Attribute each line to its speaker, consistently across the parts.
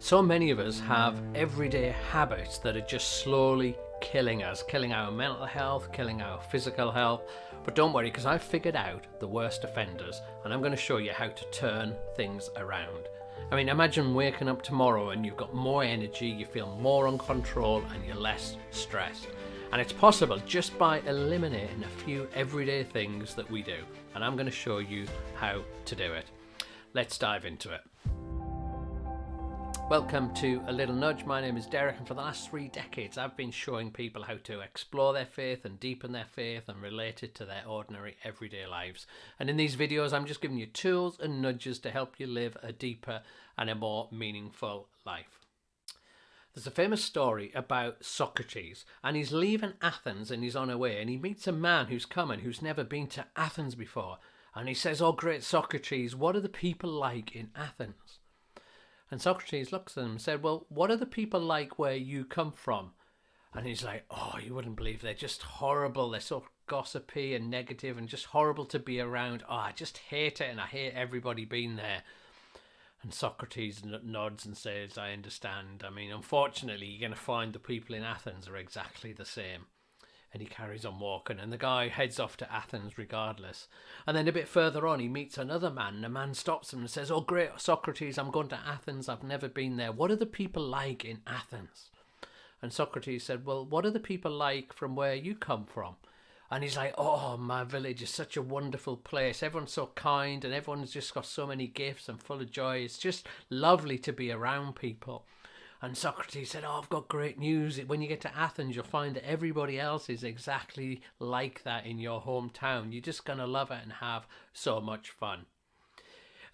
Speaker 1: So many of us have everyday habits that are just slowly killing us, killing our mental health, killing our physical health. But don't worry, because I've figured out the worst offenders and I'm going to show you how to turn things around. I mean, imagine waking up tomorrow and you've got more energy, you feel more in control and you're less stressed. And it's possible just by eliminating a few everyday things that we do. And I'm going to show you how to do it. Let's dive into it. Welcome to A Little Nudge. My name is Derek, and for the last 3 decades I've been showing people how to explore their faith and deepen their faith and relate it to their ordinary everyday lives. And in these videos I'm just giving you tools and nudges to help you live a deeper and a more meaningful life. There's a famous story about Socrates, and he's leaving Athens and he's on a way, and he meets a man who's coming who's never been to Athens before, and he says, "Oh great Socrates, what are the people like in Athens?" And Socrates looks at him and said, "Well, what are the people like where you come from?" And he's like, "Oh, you wouldn't believe, they're just horrible. They're so gossipy and negative and just horrible to be around. Oh, I just hate it, and I hate everybody being there." And Socrates nods and says, "I understand. I mean, unfortunately, you're going to find the people in Athens are exactly the same." And he carries on walking, and the guy heads off to Athens regardless. And then a bit further on, he meets another man, and the man stops him and says, "Oh, great Socrates, I'm going to Athens. I've never been there. What are the people like in Athens?" And Socrates said, "Well, what are the people like from where you come from?" And he's like, "Oh, my village is such a wonderful place. Everyone's so kind, and everyone's just got so many gifts and full of joy. It's just lovely to be around people." And Socrates said, "Oh, I've got great news. When you get to Athens, you'll find that everybody else is exactly like that in your hometown. You're just going to love it and have so much fun."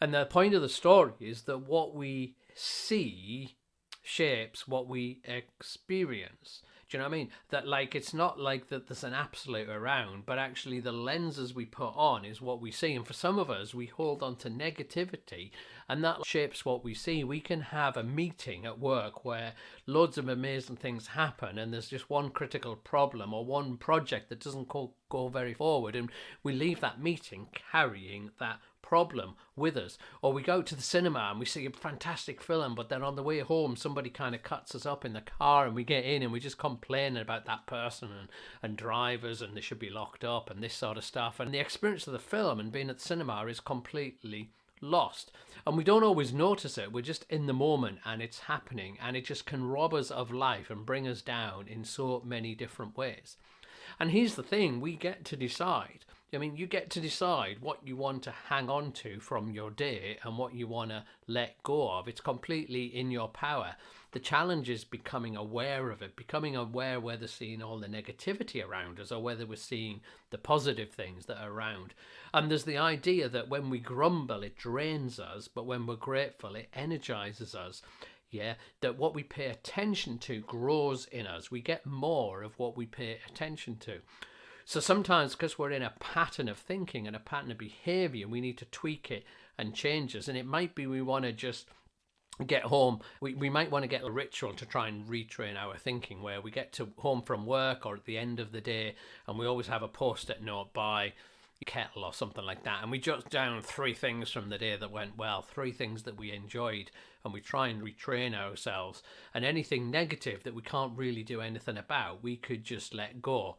Speaker 1: And the point of the story is that what we see shapes what we experience. Do you know what I mean? That, like, it's not like that there's an absolute around, but actually the lenses we put on is what we see. And for some of us, we hold on to negativity, and that shapes what we see. We can have a meeting at work where loads of amazing things happen, and there's just one critical problem or one project that doesn't go very forward, and we leave that meeting carrying that problem with us. Or we go to the cinema and we see a fantastic film, but then on the way home somebody kind of cuts us up in the car, and we get in and we just complain about that person and drivers, and they should be locked up and this sort of stuff. And the experience of the film and being at the cinema is completely lost, and we don't always notice it. We're just in the moment and it's happening, and it just can rob us of life and bring us down in so many different ways. And here's the thing, we get to decide. I mean, you get to decide what you want to hang on to from your day and what you want to let go of. It's completely in your power. The challenge is becoming aware of it, becoming aware whether seeing all the negativity around us or whether we're seeing the positive things that are around. And there's the idea that when we grumble, it drains us, but when we're grateful, it energizes us. Yeah, that what we pay attention to grows in us. We get more of what we pay attention to. So sometimes, because we're in a pattern of thinking and a pattern of behavior, we need to tweak it and change us. And it might be we want to just get home. We might want to get a ritual to try and retrain our thinking, where we get to home from work or at the end of the day, and we always have a post-it note by kettle or something like that, and we jot down 3 things from the day that went well, 3 things that we enjoyed, and we try and retrain ourselves. And anything negative that we can't really do anything about, we could just let go.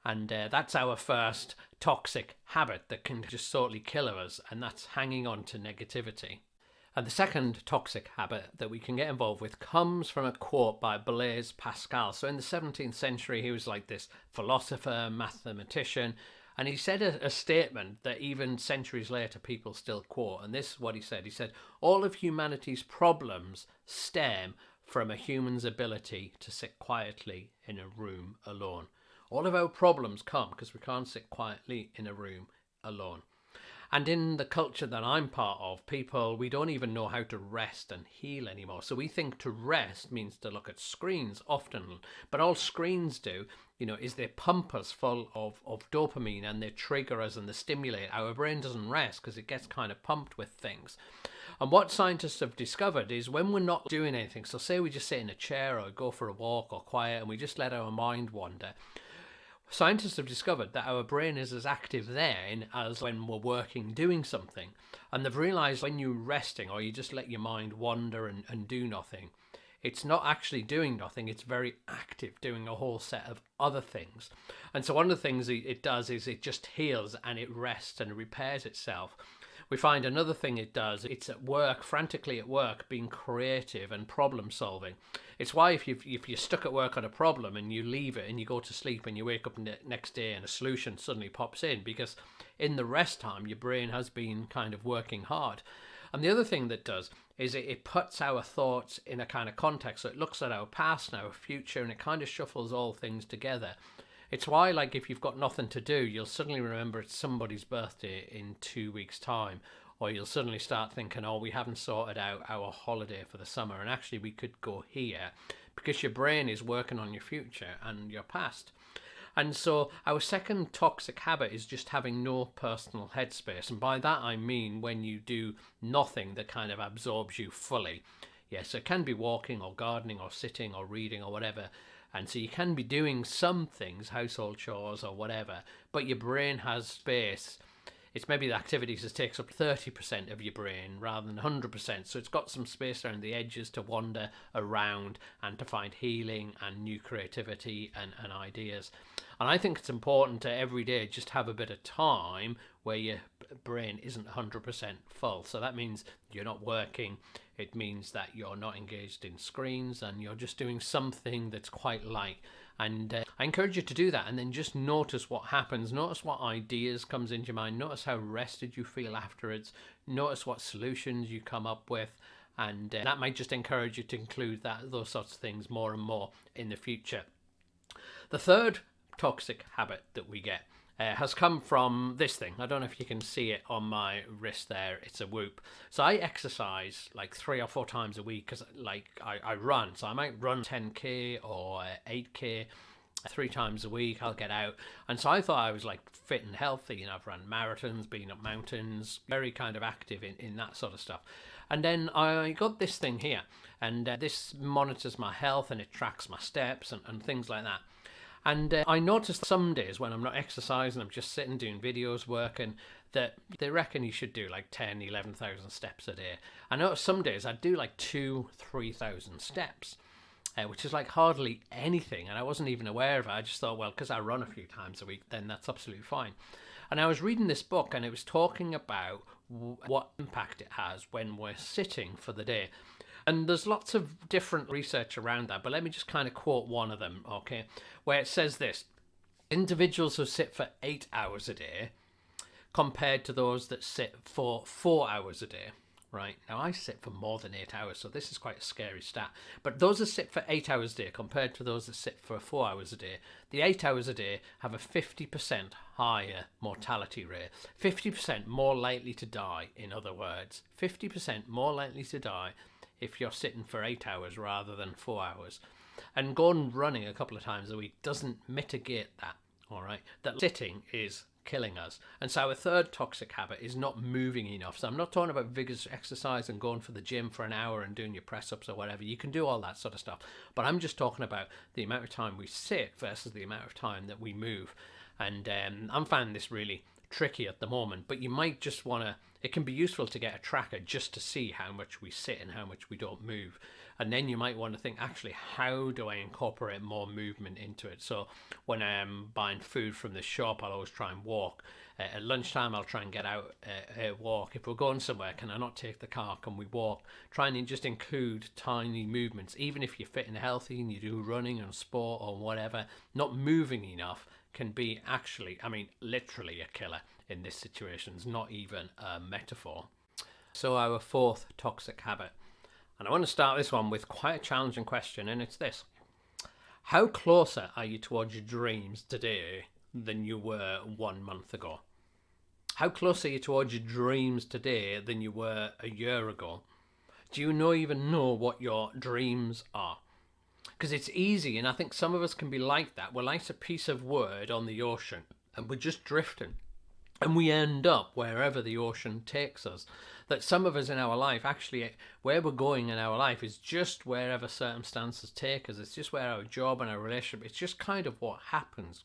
Speaker 1: And that's our first toxic habit that can just totally kill us, and that's hanging on to negativity. And the second toxic habit that we can get involved with comes from a quote by Blaise Pascal. So in the 17th century, he was like this philosopher, mathematician, and he said a statement that even centuries later people still quote. And this is what he said. He said, "All of humanity's problems stem from a human's ability to sit quietly in a room alone." All of our problems come because we can't sit quietly in a room alone. And in the culture that I'm part of, we don't even know how to rest and heal anymore. So we think to rest means to look at screens often. But all screens do, is they pump us full of dopamine, and they trigger us and they stimulate. Our brain doesn't rest because it gets kind of pumped with things. And what scientists have discovered is when we're not doing anything, so say we just sit in a chair or go for a walk or quiet and we just let our mind wander, Scientists have discovered that our brain is as active then as when we're working doing something. And they've realized when you're resting or you just let your mind wander and do nothing, it's not actually doing nothing, it's very active, doing a whole set of other things. And so one of the things it does is it just heals and it rests and repairs itself. We find another thing it does, it's at work, frantically at work, being creative and problem solving. It's why if you're stuck at work on a problem and you leave it and you go to sleep and you wake up next day and a solution suddenly pops in, because in the rest time your brain has been kind of working hard. And the other thing that does is it puts our thoughts in a kind of context. So it looks at our past and our future and it kind of shuffles all things together. It's why, like, if you've got nothing to do, you'll suddenly remember it's somebody's birthday in 2 weeks' time. Or you'll suddenly start thinking, oh, we haven't sorted out our holiday for the summer, and actually we could go here, because your brain is working on your future and your past. And so our second toxic habit is just having no personal headspace. And by that I mean when you do nothing that kind of absorbs you fully. Yes, it can be walking or gardening or sitting or reading or whatever. And so you can be doing some things, household chores or whatever, but your brain has space. It's maybe the activities that takes up 30% of your brain rather than 100%. So it's got some space around the edges to wander around and to find healing and new creativity and ideas. And I think it's important to every day just have a bit of time where your brain isn't 100% full. So that means you're not working. It means that you're not engaged in screens and you're just doing something that's quite light. And I encourage you to do that, and then just notice what happens. Notice what ideas comes into your mind. Notice how rested you feel afterwards. Notice what solutions you come up with. And that might just encourage you to include those sorts of things more and more in the future. The third toxic habit that we get has come from this thing. I don't know if you can see it on my wrist there. It's a Whoop. So I exercise like 3 or 4 times a week because I run. So I might run 10k or 8k 3 times a week. I'll get out. And so I thought I was like fit and healthy. You know, I've run marathons, been up mountains, very kind of active in that sort of stuff. And then I got this thing here, and this monitors my health and it tracks my steps and things like that. And I noticed some days when I'm not exercising, I'm just sitting doing videos, working, that they reckon you should do like 10, 11,000 steps a day. I noticed some days I'd do like 2,000-3,000 steps, which is like hardly anything. And I wasn't even aware of it. I just thought, well, because I run a few times a week, then that's absolutely fine. And I was reading this book and it was talking about what impact it has when we're sitting for the day. And there's lots of different research around that, but let me just kind of quote one of them, okay, where it says this: individuals who sit for 8 hours a day compared to those that sit for 4 hours a day, right? Now, I sit for more than 8 hours, so this is quite a scary stat. But those that sit for 8 hours a day compared to those that sit for 4 hours a day, the 8 hours a day have a 50% higher mortality rate, 50% more likely to die, in other words, 50% more likely to die if you're sitting for 8 hours rather than 4 hours. And going running a couple of times a week doesn't mitigate that, all right? That sitting is killing us. And so our third toxic habit is not moving enough. So I'm not talking about vigorous exercise and going for the gym for an hour and doing your press-ups or whatever. You can do all that sort of stuff. But I'm just talking about the amount of time we sit versus the amount of time that we move. And I'm finding this really tricky at the moment, but you might just want to, it can be useful to get a tracker just to see how much we sit and how much we don't move. And then you might want to think, actually, how do I incorporate more movement into it? So when I'm buying food from the shop, I'll always try and walk. At lunchtime, I'll try and get out a walk. If we're going somewhere, can I not take the car? Can we walk? Try and just include tiny movements. Even if you're fit and healthy and you do running and sport or whatever, not moving enough can be actually, I mean, literally a killer in this situation. It's not even a metaphor. So our fourth toxic habit. And I want to start this one with quite a challenging question, and it's this: how closer are you towards your dreams today than you were 1 month ago? How close are you towards your dreams today than you were a year ago? Do you even know what your dreams are? Because it's easy, and I think some of us can be like that. We're like a piece of wood on the ocean, and we're just drifting. And we end up wherever the ocean takes us. That some of us in our life, actually, where we're going in our life is just wherever circumstances take us. It's just where our job and our relationship, it's just kind of what happens.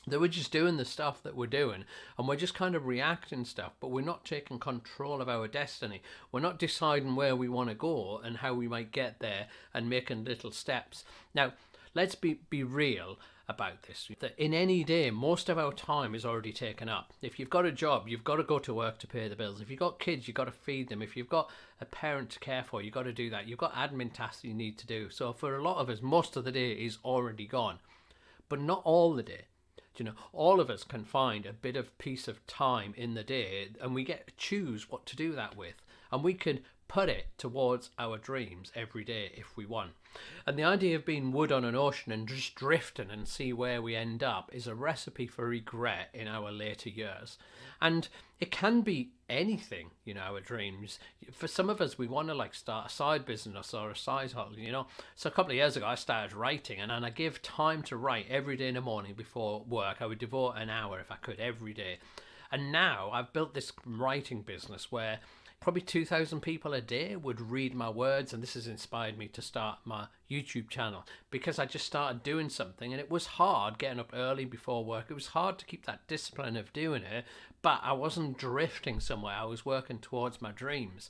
Speaker 1: that we're just doing the stuff that we're doing, and we're just kind of reacting stuff, but we're not taking control of our destiny. We're not deciding where we want to go and how we might get there and making little steps. Now, let's be real about this, that in any day most of our time is already taken up. If you've got a job, you've got to go to work to pay the bills. If you've got kids, you've got to feed them. If you've got a parent to care for, you've got to do that. You've got admin tasks you need to do. So for a lot of us, most of the day is already gone, but not all the day. All of us can find a bit of piece of time in the day, and we get to choose what to do that with, and we can put it towards our dreams every day if we want. And the idea of being wood on an ocean and just drifting and see where we end up is a recipe for regret in our later years. And it can be anything, our dreams. For some of us, we want to start a side business or a side hustle, So a couple of years ago, I started writing, and I give time to write every day in the morning before work. I would devote an hour if I could every day. And now I've built this writing business where probably 2,000 people a day would read my words, and this has inspired me to start my YouTube channel, because I just started doing something, and it was hard getting up early before work. It was hard to keep that discipline of doing it, but I wasn't drifting somewhere. I was working towards my dreams.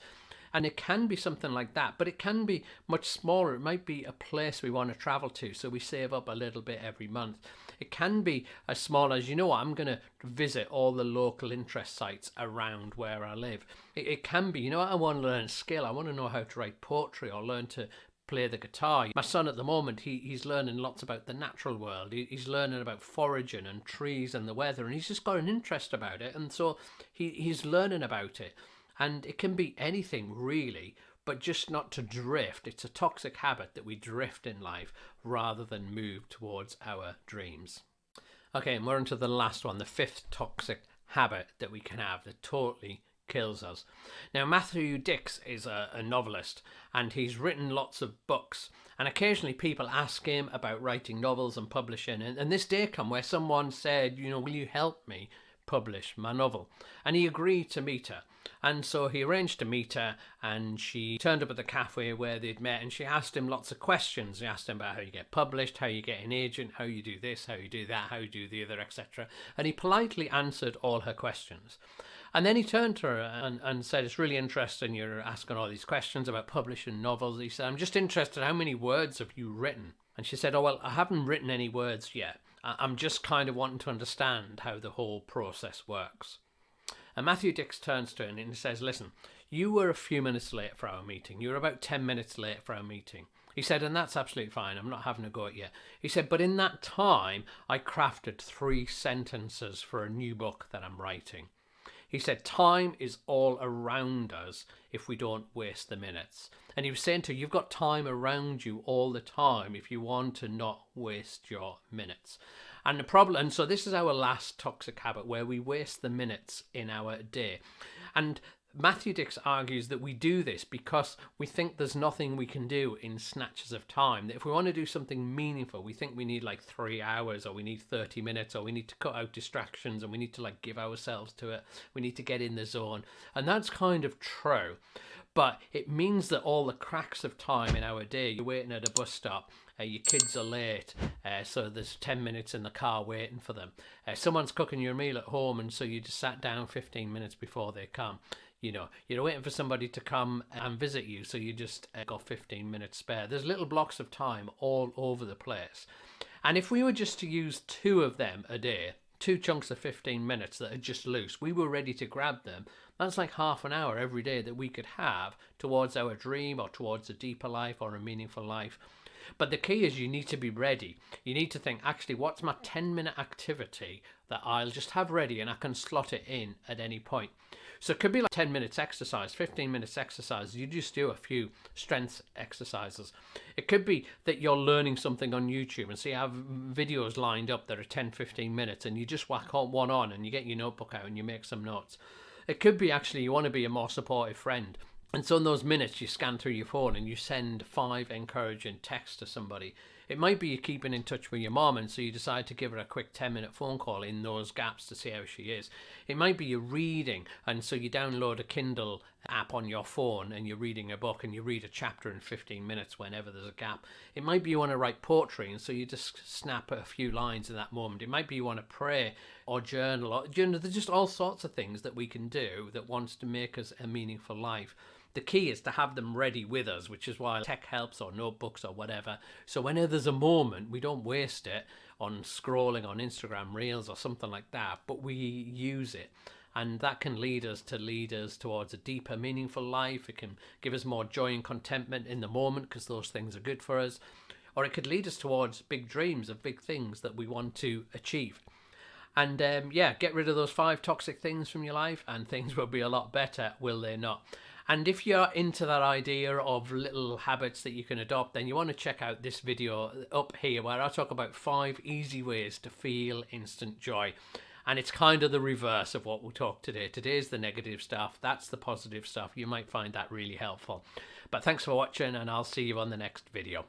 Speaker 1: And it can be something like that, but it can be much smaller. It might be a place we want to travel to, so we save up a little bit every month. It can be as small as, I'm going to visit all the local interest sites around where I live. It can be, I want to learn a skill. I want to know how to write poetry or learn to play the guitar. My son at the moment, he's learning lots about the natural world. He's learning about foraging and trees and the weather, and he's just got an interest about it, and so he's learning about it. And it can be anything really, but just not to drift. It's a toxic habit that we drift in life rather than move towards our dreams. Okay, and we're on to the last one, the fifth toxic habit that we can have that totally kills us. Now, Matthew Dicks is a novelist, and he's written lots of books, and occasionally people ask him about writing novels and publishing, and this day come where someone said, will you help me publish my novel? And he agreed to meet her. And so he arranged to meet her, and she turned up at the cafe where they'd met, and she asked him lots of questions. She asked him about how you get published, how you get an agent, how you do this, how you do that, how you do the other, etc. And he politely answered all her questions. And then he turned to her and said, it's really interesting you're asking all these questions about publishing novels. He said, I'm just interested, how many words have you written? And she said, oh, well, I haven't written any words yet. I'm just kind of wanting to understand how the whole process works. And Matthew Dicks turns to her and he says, listen, you were a few minutes late for our meeting. You were about 10 minutes late for our meeting. He said, and that's absolutely fine. I'm not having a go at you. He said, but in that time, I crafted 3 sentences for a new book that I'm writing. He said, time is all around us if we don't waste the minutes. And he was saying to her, you've got time around you all the time if you want to not waste your minutes. And the problem, and so this is our last toxic habit where we waste the minutes in our day. And Matthew Dicks argues that we do this because we think there's nothing we can do in snatches of time. That if we want to do something meaningful, we think we need 3 hours, or we need 30 minutes, or we need to cut out distractions, and we need to give ourselves to it. We need to get in the zone. And that's kind of true. But it means that all the cracks of time in our day, you're waiting at a bus stop, your kids are late, so there's 10 minutes in the car waiting for them. Someone's cooking your meal at home, and so you just sat down 15 minutes before they come. You're waiting for somebody to come and visit you, so you just got 15 minutes spare. There's little blocks of time all over the place. And if we were just to use 2 of them a day, 2 chunks of 15 minutes that are just loose, we were ready to grab them. That's like half an hour every day that we could have towards our dream or towards a deeper life or a meaningful life. But the key is you need to be ready. You need to think, actually, what's my 10-minute activity that I'll just have ready and I can slot it in at any point. So it could be 10 minutes exercise, 15 minutes exercise. You just do a few strength exercises. It could be that you're learning something on YouTube, and so you have videos lined up that are 10, 15 minutes, and you just whack one on and you get your notebook out and you make some notes. It could be actually you want to be a more supportive friend. And so in those minutes, you scan through your phone and you send 5 encouraging texts to somebody. It might be you're keeping in touch with your mom, and so you decide to give her a quick 10-minute phone call in those gaps to see how she is. It might be you're reading, and so you download a Kindle app on your phone and you're reading a book and you read a chapter in 15 minutes whenever there's a gap. It might be you want to write poetry, and so you just snap a few lines in that moment. It might be you want to pray or journal, or there's just all sorts of things that we can do that wants to make us a meaningful life. The key is to have them ready with us, which is why tech helps, or notebooks or whatever. So whenever there's a moment, we don't waste it on scrolling on Instagram Reels or something like that, but we use it. And that can lead us towards a deeper, meaningful life. It can give us more joy and contentment in the moment because those things are good for us. Or it could lead us towards big dreams of big things that we want to achieve. And get rid of those 5 toxic things from your life and things will be a lot better, will they not? And if you're into that idea of little habits that you can adopt, then you want to check out this video up here where I talk about 5 easy ways to feel instant joy. And it's kind of the reverse of what we'll talk today. Today's the negative stuff. That's the positive stuff. You might find that really helpful. But thanks for watching, and I'll see you on the next video.